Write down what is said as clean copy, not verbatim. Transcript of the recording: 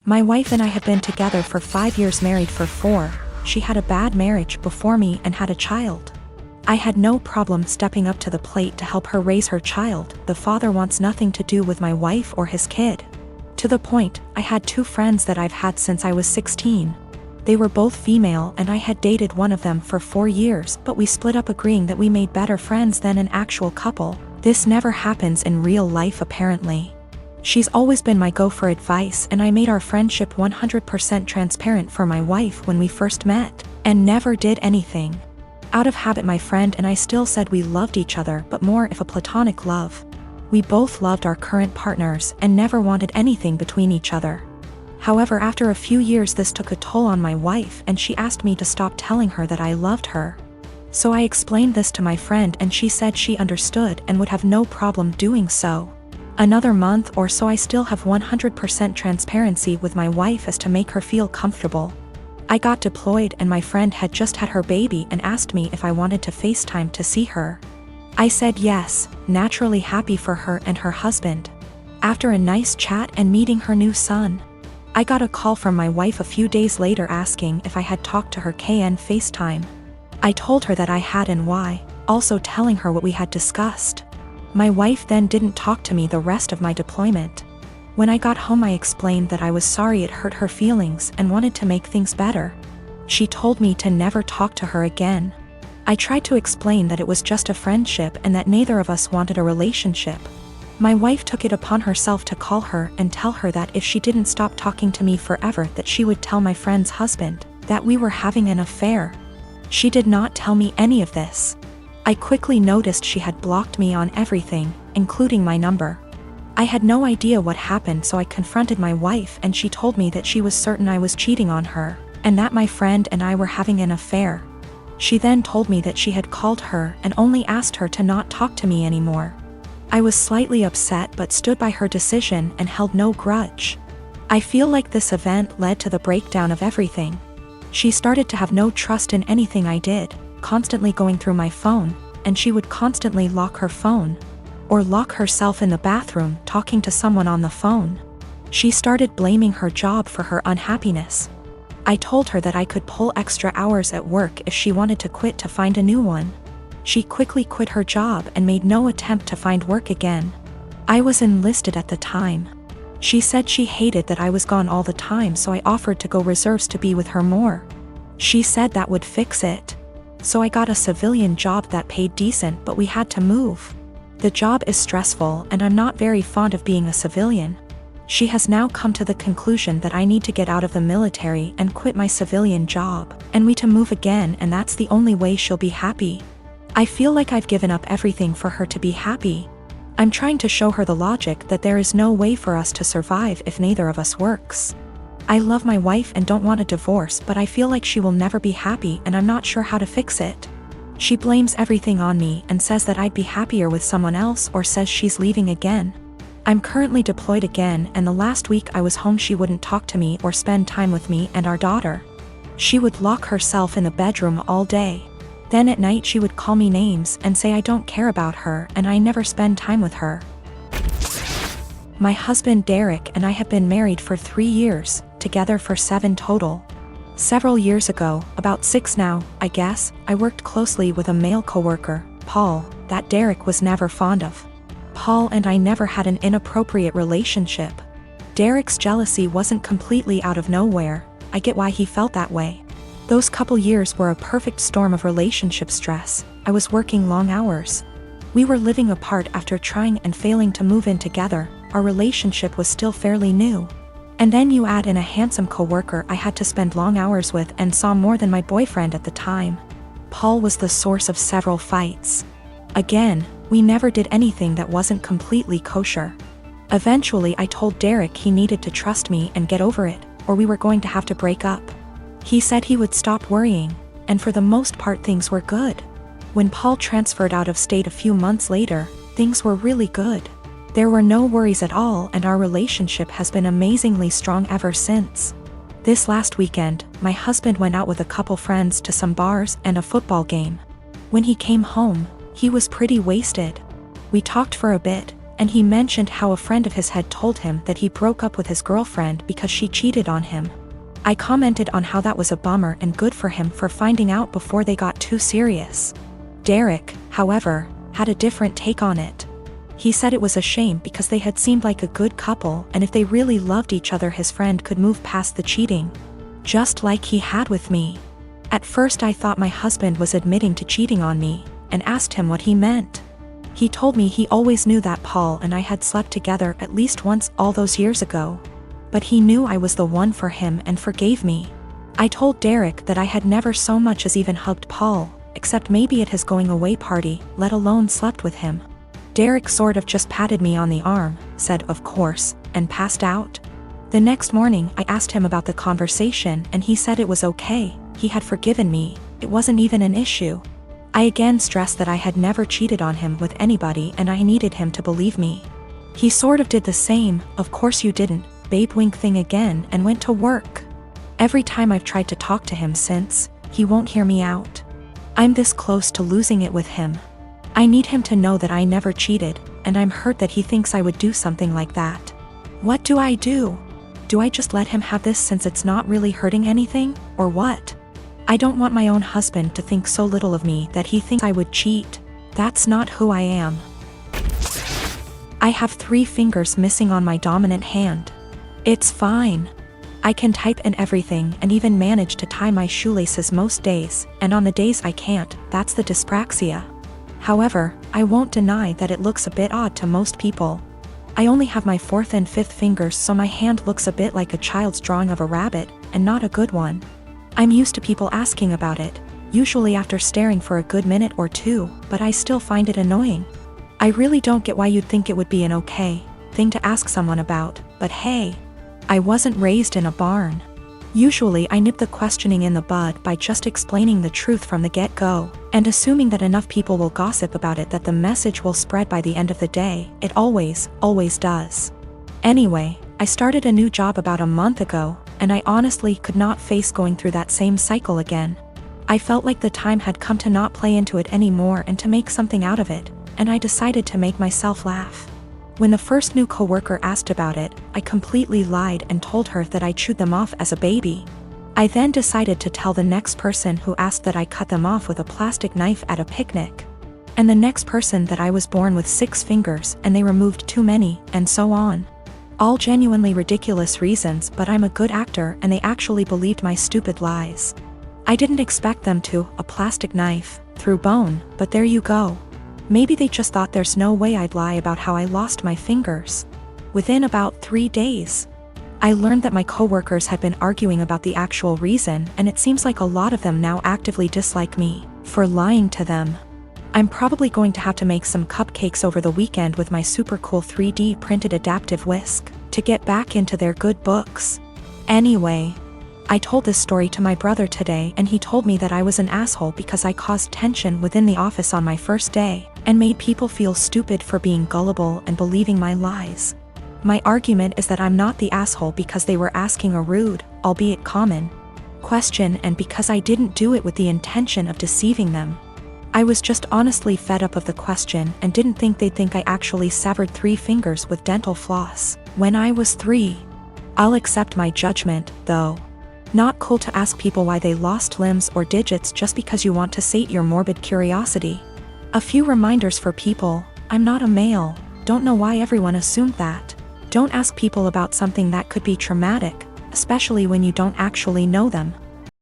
My wife and I had been together for 5 years, married for 4. She had a bad marriage before me and had a child. I had no problem stepping up to the plate to help her raise her child. The father wants nothing to do with my wife or his kid. To the point, I had 2 friends that I've had since I was 16. They were both female and I had dated one of them for 4 years, but we split up agreeing that we made better friends than an actual couple. This never happens in real life apparently. She's always been my go for advice, and I made our friendship 100% transparent for my wife when we first met, and never did anything. Out of habit, my friend and I still said we loved each other, but more of a platonic love. We both loved our current partners and never wanted anything between each other. However, after a few years this took a toll on my wife and she asked me to stop telling her that I loved her. So I explained this to my friend and she said she understood and would have no problem doing so. Another month or so I still have 100% transparency with my wife as to make her feel comfortable. I got deployed and my friend had just had her baby and asked me if I wanted to FaceTime to see her. I said yes, naturally happy for her and her husband. After a nice chat and meeting her new son, I got a call from my wife a few days later asking if I had talked to her KN FaceTime. I told her that I had and why, also telling her what we had discussed. My wife then didn't talk to me the rest of my deployment. When I got home I explained that I was sorry it hurt her feelings and wanted to make things better. She told me to never talk to her again. I tried to explain that it was just a friendship and that neither of us wanted a relationship. My wife took it upon herself to call her and tell her that if she didn't stop talking to me forever that she would tell my friend's husband that we were having an affair. She did not tell me any of this. I quickly noticed she had blocked me on everything, including my number. I had no idea what happened, so I confronted my wife and she told me that she was certain I was cheating on her and that my friend and I were having an affair. She then told me that she had called her and only asked her to not talk to me anymore. I was slightly upset but stood by her decision and held no grudge. I feel like this event led to the breakdown of everything. She started to have no trust in anything I did, constantly going through my phone, and she would constantly lock her phone, or lock herself in the bathroom talking to someone on the phone. She started blaming her job for her unhappiness. I told her that I could pull extra hours at work if she wanted to quit to find a new one. She quickly quit her job and made no attempt to find work again. I was enlisted at the time. She said she hated that I was gone all the time, so I offered to go reserves to be with her more. She said that would fix it. So I got a civilian job that paid decent, but we had to move. The job is stressful and I'm not very fond of being a civilian. She has now come to the conclusion that I need to get out of the military and quit my civilian job, and we to move again, and that's the only way she'll be happy. I feel like I've given up everything for her to be happy. I'm trying to show her the logic that there is no way for us to survive if neither of us works. I love my wife and don't want a divorce, but I feel like she will never be happy and I'm not sure how to fix it. She blames everything on me and says that I'd be happier with someone else, or says she's leaving again. I'm currently deployed again, and the last week I was home she wouldn't talk to me or spend time with me and our daughter. She would lock herself in the bedroom all day. Then at night she would call me names and say I don't care about her and I never spend time with her. My husband Derek and I have been married for 3 years, together for 7 total. Several years ago, about 6 now, I guess, I worked closely with a male coworker, Paul, that Derek was never fond of. Paul and I never had an inappropriate relationship. Derek's jealousy wasn't completely out of nowhere. I get why he felt that way. Those couple years were a perfect storm of relationship stress. I was working long hours. We were living apart after trying and failing to move in together. Our relationship was still fairly new. And then you add in a handsome coworker I had to spend long hours with and saw more than my boyfriend at the time. Paul was the source of several fights. Again, we never did anything that wasn't completely kosher. Eventually I told Derek he needed to trust me and get over it, or we were going to have to break up. He said he would stop worrying, and for the most part things were good. When Paul transferred out of state a few months later, things were really good. There were no worries at all and our relationship has been amazingly strong ever since. This last weekend, my husband went out with a couple friends to some bars and a football game. When he came home, he was pretty wasted. We talked for a bit, and he mentioned how a friend of his had told him that he broke up with his girlfriend because she cheated on him. I commented on how that was a bummer and good for him for finding out before they got too serious. Derek, however, had a different take on it. He said it was a shame because they had seemed like a good couple, and if they really loved each other, his friend could move past the cheating. Just like he had with me. At first I thought my husband was admitting to cheating on me, and asked him what he meant. He told me he always knew that Paul and I had slept together at least once all those years ago. But he knew I was the one for him and forgave me. I told Derek that I had never so much as even hugged Paul, except maybe at his going away party, let alone slept with him. Derek sort of just patted me on the arm, said of course, and passed out. The next morning I asked him about the conversation and he said it was okay, he had forgiven me, it wasn't even an issue. I again stressed that I had never cheated on him with anybody and I needed him to believe me. He sort of did the same, of course you didn't, babe wink thing again, and went to work. Every time I've tried to talk to him since, he won't hear me out. I'm this close to losing it with him. I need him to know that I never cheated, and I'm hurt that he thinks I would do something like that. What do I do? Do I just let him have this since it's not really hurting anything, or what? I don't want my own husband to think so little of me that he thinks I would cheat. That's not who I am. I have 3 fingers missing on my dominant hand. It's fine. I can type and everything and even manage to tie my shoelaces most days, and on the days I can't, that's the dyspraxia. However, I won't deny that it looks a bit odd to most people. I only have my 4th and 5th fingers, so my hand looks a bit like a child's drawing of a rabbit, and not a good one. I'm used to people asking about it, usually after staring for a good minute or 2, but I still find it annoying. I really don't get why you'd think it would be an okay thing to ask someone about, but hey, I wasn't raised in a barn. Usually I nip the questioning in the bud by just explaining the truth from the get-go, and assuming that enough people will gossip about it that the message will spread by the end of the day. It always does. Anyway, I started a new job about a month ago, and I honestly could not face going through that same cycle again. I felt like the time had come to not play into it anymore and to make something out of it, and I decided to make myself laugh. When the first new coworker asked about it, I completely lied and told her that I chewed them off as a baby. I then decided to tell the next person who asked that I cut them off with a plastic knife at a picnic. And the next person that I was born with 6 fingers and they removed too many, and so on. All genuinely ridiculous reasons, but I'm a good actor and they actually believed my stupid lies. I didn't expect them to, a plastic knife, through bone, but there you go. Maybe they just thought there's no way I'd lie about how I lost my fingers. Within about 3 days, I learned that my coworkers had been arguing about the actual reason, and it seems like a lot of them now actively dislike me for lying to them. I'm probably going to have to make some cupcakes over the weekend with my super cool 3D printed adaptive whisk to get back into their good books. Anyway, I told this story to my brother today and he told me that I was an asshole because I caused tension within the office on my first day and made people feel stupid for being gullible and believing my lies. My argument is that I'm not the asshole because they were asking a rude, albeit common, question, and because I didn't do it with the intention of deceiving them. I was just honestly fed up of the question and didn't think they'd think I actually severed 3 fingers with dental floss when I was 3. I'll accept my judgment, though. Not cool to ask people why they lost limbs or digits just because you want to sate your morbid curiosity. A few reminders for people: I'm not a male, don't know why everyone assumed that. Don't ask people about something that could be traumatic, especially when you don't actually know them.